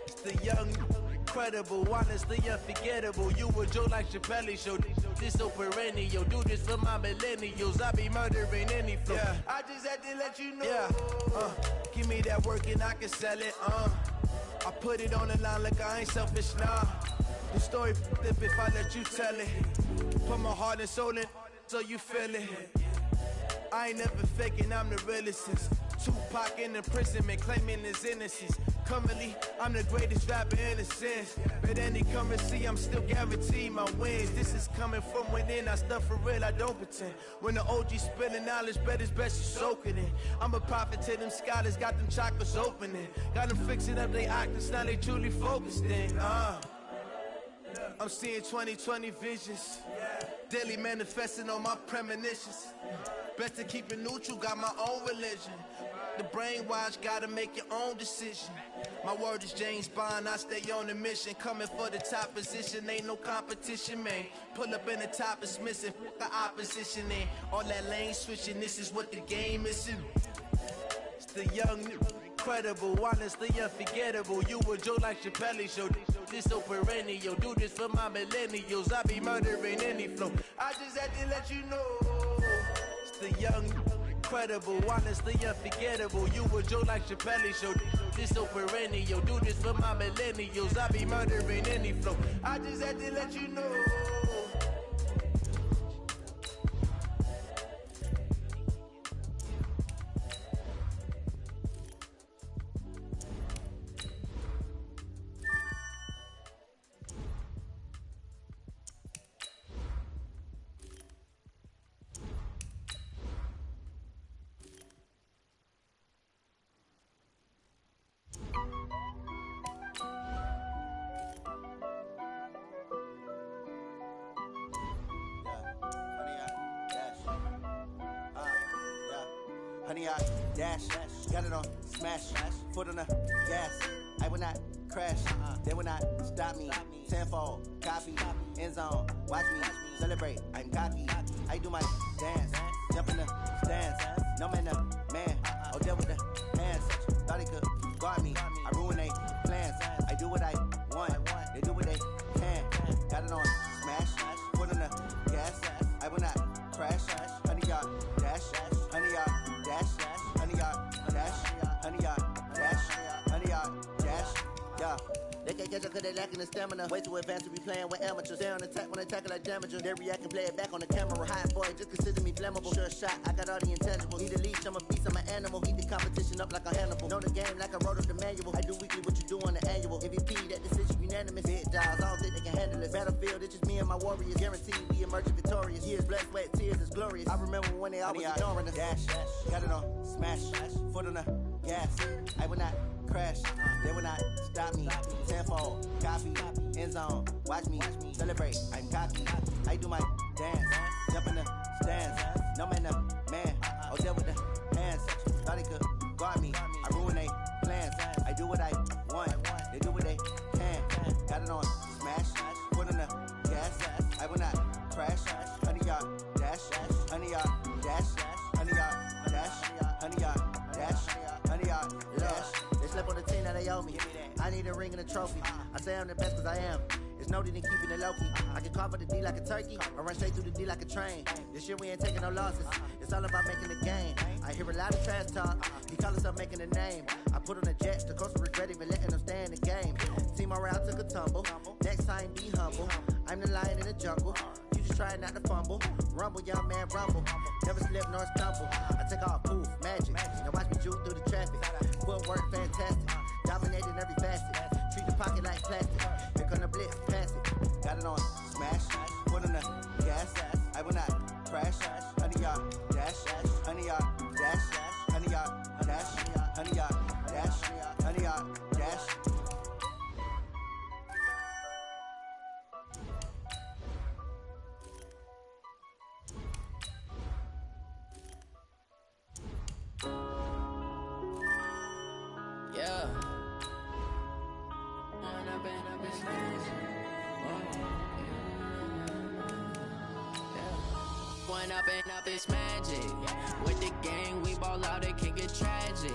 It's the young, incredible, honestly unforgettable. You a Joe like Chappelle show. This so perennial. Do this for my millennials. I be murdering any flow. Yeah. I just had to let you know. Yeah. Give me that work and I can sell it. I put it on the line like I ain't selfish now. The story flip if I let you tell it. Put my heart and soul in so you feel it. I ain't never faking, I'm the realest since Tupac in imprisonment, claiming his innocence. Currently, I'm the greatest rapper in a sense. But any currency, I'm still guaranteed my wins. This is coming from within, I stuff for real, I don't pretend. When the OG spilling knowledge, bet it's best you soak it in. I'm a prophet to them scholars, got them chakras opening. Got them fixing up they octaves, now they truly focused in. I'm seeing 2020 visions. Daily manifesting on my premonitions. Better keep it neutral, got my own religion. The brainwash, gotta make your own decision. My word is James Bond, I stay on a mission. Coming for the top position, ain't no competition, man. Pull up in the top is missing, fuck the opposition, and all that lane switching, this is what the game is in. It's the young, incredible, honestly unforgettable. You a Joe like Chappelle show. This so perennial, do this for my millennials. I be murdering any flow. I just had to let you know. It's the young, incredible, honestly unforgettable. You a Joe like Chappelle show. This so perennial, do this for my millennials. I be murdering any flow. I just had to let you know. Honey, I dash, got it on smash, foot on the gas. I will not crash, they will not stop me. Tenfold, copy, end zone, watch me celebrate. I'm cocky, I do my dance, jump in the stands. No man, the man, oh, deal with the hands. Thought he could guard me, I ruin they plans. I do what I want, they do what they can. Got it on smash, foot on the gas. I will not crash, honey, y'all dash, honey, y'all. Dash, honey, yard, dash, honey, yard, dash, honey, yard, dash, yeah. They can't catch up cause they lacking the stamina. Way too advanced to be playing with amateurs. They on attack when they tackle like damage. They react and play it back on the camera. Hot boy, just consider me flammable. Sure shot, I got all the intangibles. Need a leash, I'm a beast, I'm an animal. Heat the competition up like a Hannibal. Know the game like I wrote up the manual. I do weekly what you do on the annual. MVP, that decision unanimous. Big jobs, I don't think they can handle it. Battlefield, it's just me and my warriors. Guaranteed we emerge victorious. Years, blood, sweat, tears, it's glorious. I remember when they always ignoring us. Dash, got it on smash, foot on the gas. I will not crash, they will not stop me. Tenfold, copy, end zone, watch me celebrate. I'm cocky, I do my dance, jump in the stands. No man, the man, oh, deal with the hands. Thought he could guard me, I ruin they plans. I do what I want, they do what they can. Got it on smash, foot on the gas. I will not crash, honey, y'all dash, honey, y'all dash, honey, y'all dash, honey, y'all dash, honey, y'all dash. They slept on the team that they owe me. I need a ring and a trophy. I say I'm the best cause I am. It's no need in keeping it low-key. I can carve the D like a turkey, or run straight through the D like a train. This year we ain't taking no losses. It's all about making the game. I hear a lot of trash talk. He call himself making a name. I put on the jets, the coach will regret even letting them stay in the game. Team around took a tumble. Next time be humble. I'm the lion in the jungle. You just try not to fumble. Rumble, young man, rumble. Never slip nor stumble. I take off, poof, magic. Now watch me juke through the traffic. Footwork fantastic. Dominating every facet. Treat the pocket like plastic. Here come the blitz, pass it. Got it on smash. Foot on the gas. I will not crash. Honey, y'all dash. Honey, y'all dash. Honey, y'all dash. Honey, y'all dash. Honey, y'all dash. Yeah. Going up and up, it's magic. With the gang, we ball out, it can get tragic.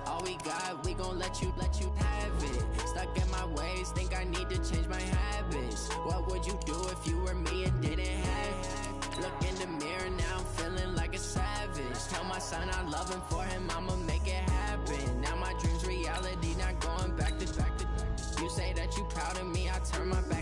All we got, we gon' let you have it. Stuck in my ways, think I need to change my habits. What would you do if you were me and didn't have it? Look in the mirror, now I'm feeling like a savage. Tell my son I love him, for him I'ma make it happen. Now my dream's reality, not going back to. You say that you proud of me, I turn my back.